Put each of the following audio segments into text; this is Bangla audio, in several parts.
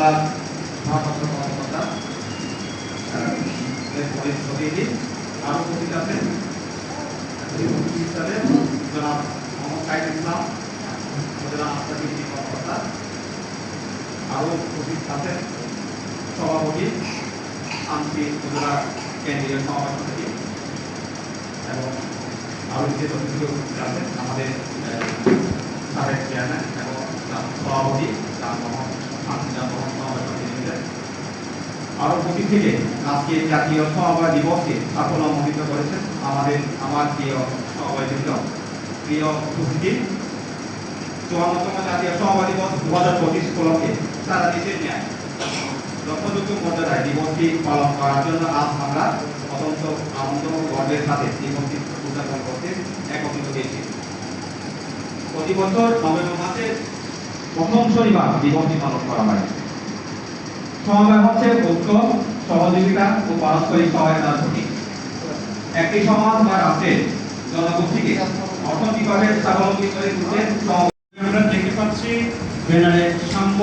জেলার ভারপ্রাপ্ত কর্মকর্তা প্রতিনিধি আরও উপস্থিত আছেন হিসাবে জনাব মোহাম্মদ সাইদ ইসলাম জেলা আস্থাবিদ কর্মকর্তা, আরও উপস্থিত আছেন সভাপতি আনসি উপজেলা কেন্দ্রীয় সমাবেশ সমিতি এবং আরও যে তথ্যগুলো উপস্থিত আছেন আমাদের সাবেক চেয়ারম্যান এবং সভাপতি আরো প্রতি থেকে আজকে জাতীয় সমবায় দিবসকে সাফল্যমণ্ডিত করেছেন আমার প্রিয় সহবায়বৃন্দ, প্রিয় উপস্থিতি। 54তম জাতীয় সমবায় দিবস 2025 উপলক্ষে সারা দেশের ন্যায় যথাযোগ্য মর্যাদায় দিবসটি পালন করার জন্য আজ আমরা অত্যন্ত আনন্দ ও গর্বের সাথে দিবসটি উদযাপন করতে একত্রিত হয়েছি। প্রতি বছর নভেম্বর মাসের প্রথম শনিবার দিবসটি পালন করা হয়। সমবায় হচ্ছে ঐক্য, সহযোগিতা ও পারস্পরিক সহায়তার প্রতীক। একটি সমাজ বা রাষ্ট্রের জনগোষ্ঠীকে অর্থনৈতিকভাবে স্বাবলম্বী করে তুলতে আমরা দেখতে পাচ্ছি ব্যানারে সাম্য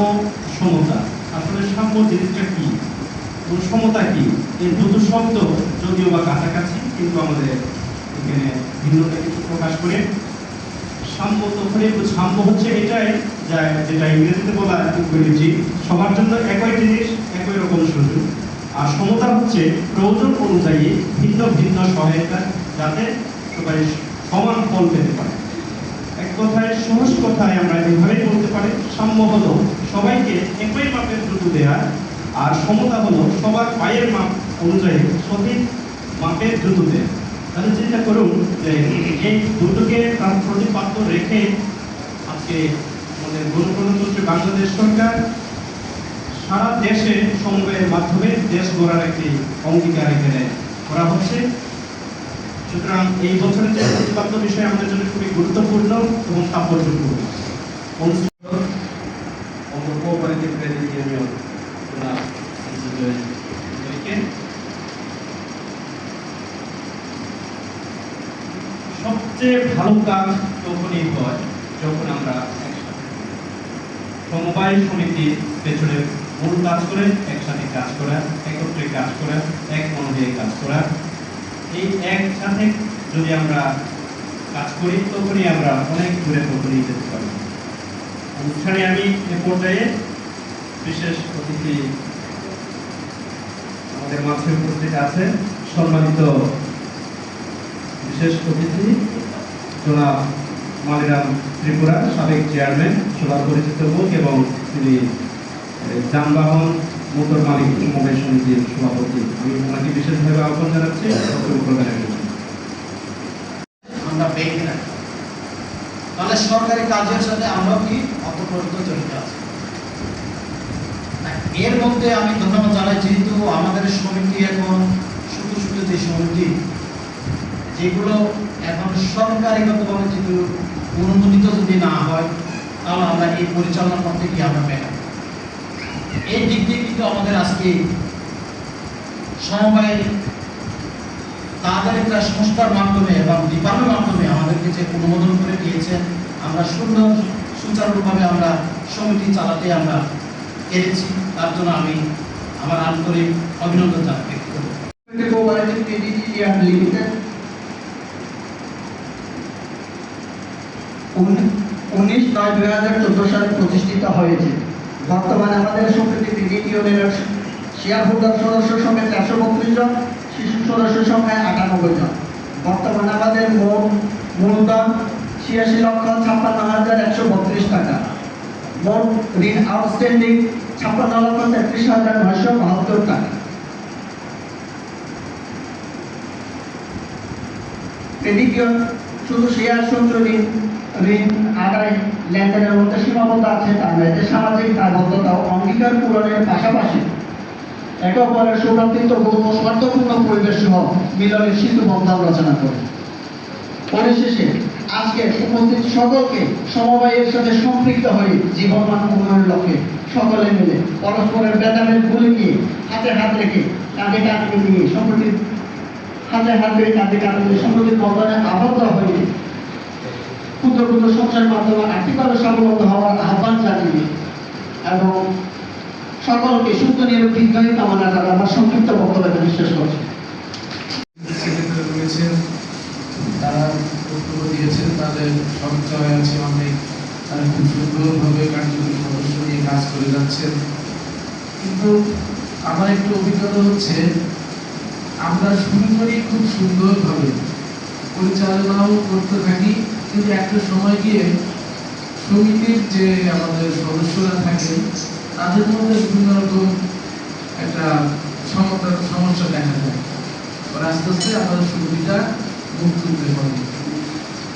সমতা। আসলে সাম্য জিনিসটা কি, সমতা কি, এই দুটো শব্দ যদিও বা কাছাকাছি কিন্তু আমাদের এখানে ভিন্নতা কিছু প্রকাশ করে। সাম্য সাম্য হচ্ছে এটাই যেটা ইংরেজিতে বলা ইকুয়ালিটি, সবার জন্য একই জিনিস একই রকম সুযোগ। আর সমতা হচ্ছে প্রয়োজন অনুযায়ী ভিন্ন ভিন্ন সহায়তা, যাতে সবাই সমান ফল পেতে পারে। এক কথায়, সহজ কথায় আমরা এইভাবেই বলতে পারি, সাম্য হলো সবাইকে একই মাপের জুতো দেয়া, আর সমতা হলো সবার পায়ের মাপ অনুযায়ী সঠিক মাপের জুতো দেয়া। তাহলে চিন্তা করুন যে এই দুটোকে তার প্রতিপাদ্য রেখে আজকে আমাদের গণতন্ত্রে বাংলাদেশ সরকার সারা দেশে সমবায়ের মাধ্যমে দেশ গড়ার একটি অঙ্গীকার এখানে করা হচ্ছে। সুতরাং এই বছরের যে প্রতিপাদ্য বিষয় আমাদের জন্য খুবই গুরুত্বপূর্ণ এবং তাৎপর্যপূর্ণ। সবচেয়ে ভালো কাজ তখনই হয় যখন আমরা একসাথে সমবায় সমিতির পেছনে মূল কাজ করে একসাথে কাজ করা, একত্রে কাজ করা, এক মন দিয়ে কাজ করা। এই একসাথে যদি আমরা কাজ করি তখনই আমরা অনেক দূরে তখনই যেতে পারি। অনুষ্ঠানে আমি এ পর্যায়ে বিশেষ অতিথি আমাদের মাঝে উপস্থিত আছে, সম্মানিত বিশেষ অতিথি জনাব মালিরাম ত্রিপুরা, সাবেক চেয়ারম্যান, সবার পরিচিত মুখ এবং তিনি যানবাহন মোটর মালিক সমবায় সমিতির সভাপতি। আমি ওনাকে বিশেষভাবে আহ্বান জানাচ্ছি আমরা বেঁধে রাখি, তাহলে সরকারি কাজের সাথে আমরা কি অতপ্রত জড়িত আছি। এর মধ্যে আমি ধন্যবাদ জানাই, যেহেতু আমাদের সমিতি এখন শুধু শুধু যে সমিতি যেগুলো এখন সরকারিগতভাবে যেগুলো অনুমোদিত যদি না হয়, তাহলে আমরা এই পরিচালনা করতে গিয়ে আমরা পেলাম। এই দিক দিয়ে কিন্তু আমাদের আজকে সমবায় তাদের একটা সংস্থার মাধ্যমে এবং ডিপার্টমেন্টের মাধ্যমে আমাদেরকে যে অনুমোদন করে দিয়েছেন, আমরা সুন্দর সুচারুভাবে আমরা সমিতি চালাতে আমরা পেরেছি। তার জন্য আমি আমার আন্তরিক অভিনন্দন জানাই। লিমিটেড 19/9/2014 সালে প্রতিষ্ঠিত হয়েছে। বর্তমানে আমাদের সম্প্রতি ক্রেডিট ইউনিয়নের শেয়ার হোল্ডার সদস্য সংখ্যা 432 জন, শিশু সদস্য সংখ্যা 98 জন। বর্তমানে আমাদের মূলধন 86,56,132 টাকা। মোট ঋণ আউটস্ট্যান্ডিং 56,33,972 টাকা। ক্রেডিট ইউনিয়ন শুধু শেয়ার সঞ্চয় ঋণ আদায় লেনদেনের মধ্যে সীমাবদ্ধ আছে তা নয়, এতে সামাজিক দায়বদ্ধতা ও অঙ্গীকার পূরণের পাশাপাশি একে অপরের সৌহার্দ্যপূর্ণ ও স্বার্থপূর্ণ পরিবেশ সহ মিলনের সেতু বন্ধন রচনা করে। পরিশেষে আজকে উপস্থিত সকলকে সমবায়ের সাথে সম্পৃক্ত হয়ে জীবনমান উন্নয়নের লক্ষ্যে সকলে মিলে পরস্পরের ভেদাভেদ ভুলে গিয়ে হাতে হাত রেখে কাঁধে কাঁধে নিয়ে সম্প্রতির হাতে হাত রেখে কাঁধে কাঁধে নিয়ে সম্প্রতির বন্ধনে আবদ্ধ হয়ে ক্ষুদ্র ক্ষুদ্র সংসারের মাধ্যমে আর্থিকভাবে স্বাবলম্বী হওয়ার আহ্বান জানিয়ে এবং সকলকে সুস্থ নিরোগ দীর্ঘায়ু কামনা করে আমার সংক্ষিপ্ত বক্তব্য এখানে শেষ করছি। সেক্রেটারি রয়েছেন, তারা বক্তব্য দিয়েছেন, তাদের সঞ্চয় আছে অনেক, তারা খুব সুন্দরভাবে কার্যকরী সদস্য নিয়ে কাজ করে যাচ্ছেন। কিন্তু আমার একটু অভিজ্ঞতা হচ্ছে, আমরা শুরু করি খুব সুন্দরভাবে, পরিচালনাও করতে থাকি, কিন্তু একটা সময় গিয়ে সমিতির যে আমাদের সদস্যরা থাকেন তাদের মধ্যে বিভিন্ন রকম একটা সমস্যা দেখা যায়। আস্তে আস্তে আমাদের সমিতিটা মুখ তুলতে হবে।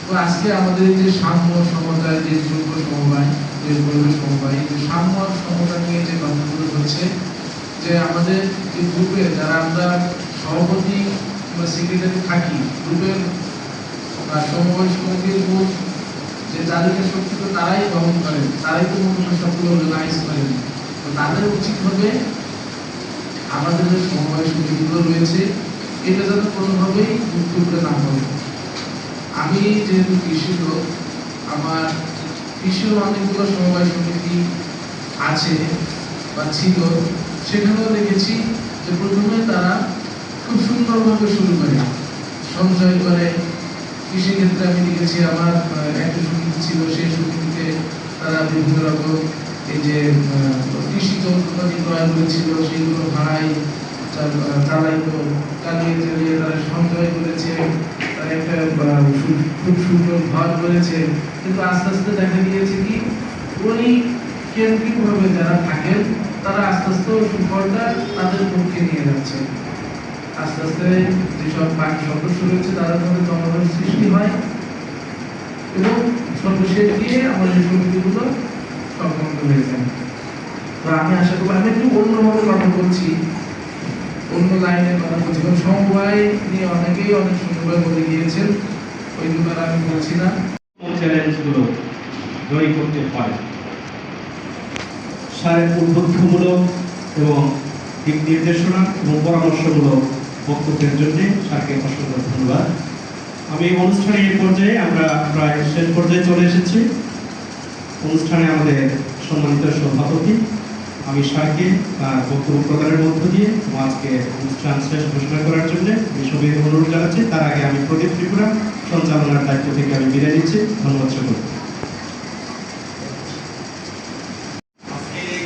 তো আজকে আমাদের যে সাম্য সমতায় যে যুব সমবায়, যে পরিবেশ সমবায়, যে সাম্য সমতা নিয়ে যে কথাগুলো হচ্ছে, যে আমাদের যে গ্রুপে যারা আমরা সভাপতি বা সেক্রেটারি থাকি, গ্রুপের সমবায় সমিতির মূল যে চালিকা শক্তি তো তারাই বহন করেন, তারাই তো মূল সবগুলো অর্গানাইজ করেন। তো তাদের উচিত হবে আমাদের যে সমবায় সমিতিগুলো রয়েছে এটা যাতে কোনোভাবেই মুক্ত করে না হয়। আমি যেহেতু কৃষি লোক, আমার কৃষির অনেকগুলো সমবায় সমিতি আছে বা ছিল, সেখানেও দেখেছি যে প্রথমে তারা খুব সুন্দরভাবে শুরু করে সঞ্চয় করে। কৃষিক্ষেত্রে আমি দেখেছি আমার একটা সমিতি ছিল, সেই সমিতিতে তারা বিভিন্ন রকম এই যে কৃষি যন্ত্রপাতি ক্রয় করেছিল, সেগুলো ভাড়ায় চালাইতো, চালিয়ে তারা সঞ্চয় করেছে, তারা একটা খুব সুন্দর ঘর করেছে। কিন্তু আস্তে আস্তে দেখা গিয়েছে কি ওই কেন্দ্রিকভাবে যারা থাকেন তারা আস্তে আস্তে সুফলটা তাদের পক্ষে নিয়ে যাচ্ছে। আস্তে আস্তে যেসব বাকি সদস্য রয়েছে তাদের মধ্যে জনগণ সৃষ্টি হয় এবং সর্বশেষ গিয়ে আমাদের সমিতিগুলো সংক্রান্ত হয়ে যায়। তো আমি আশা করবো, আমি একটু অন্যভাবে কথা বলছি, অন্য লাইনের কথা বলছি, কারণ সমবায় নিয়ে অনেকেই অনেক সুন্দরভাবে বলে গিয়েছেন, ওইগুলো আর আমি বলছি না। চ্যালেঞ্জগুলো জয়ী করতে পারে। সারের উদ্বুদ্ধমূলক এবং দিক নির্দেশনা এবং পরামর্শমূলক বক্তব্যের জন্য স্যারকে অসংখ্য ধন্যবাদ। আমি অনুষ্ঠানের এই পর্যায়ে আমরা প্রায় শেষ পর্যায়ে চলে এসেছি। অনুষ্ঠানে আমাদের সম্মানিত সভাপতি আমি স্যারকে তার বক্তব্য প্রদানের মধ্য দিয়ে আজকে অনুষ্ঠান শেষ ঘোষণা করার জন্য বিশ্ববিদ্যালয় অনুরোধ জানাচ্ছি। তার আগে আমি প্রদীপ ত্রিপুরা সঞ্চালনার দায়িত্ব থেকে আমি বিদায় নিচ্ছি। ধন্যবাদ সকলকে। আজকে এই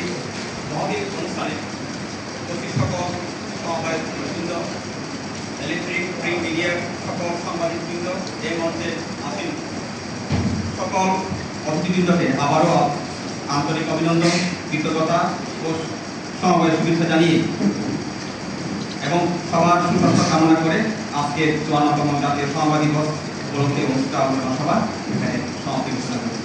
মহৎ অনুষ্ঠানে উপস্থিত সকল সমবায়বৃন্দ, ইলেকট্রিক প্রিন্ট মিডিয়ার সকল সাংবাদিকবৃন্দ, এই মঞ্চে আসীন সকল অতিথিবৃন্দকে আবারও আন্তরিক অভিনন্দন, কৃতজ্ঞতা ও সমবায় শুভেচ্ছা জানিয়ে এবং সবার সুস্বাস্থ্য কামনা করে আজকে ৫৪তম জাতীয় সমবায় দিবস উপলক্ষে অনুষ্ঠিত আলোচনা সভা এখানে সমাপ্তি ঘোষণা করি।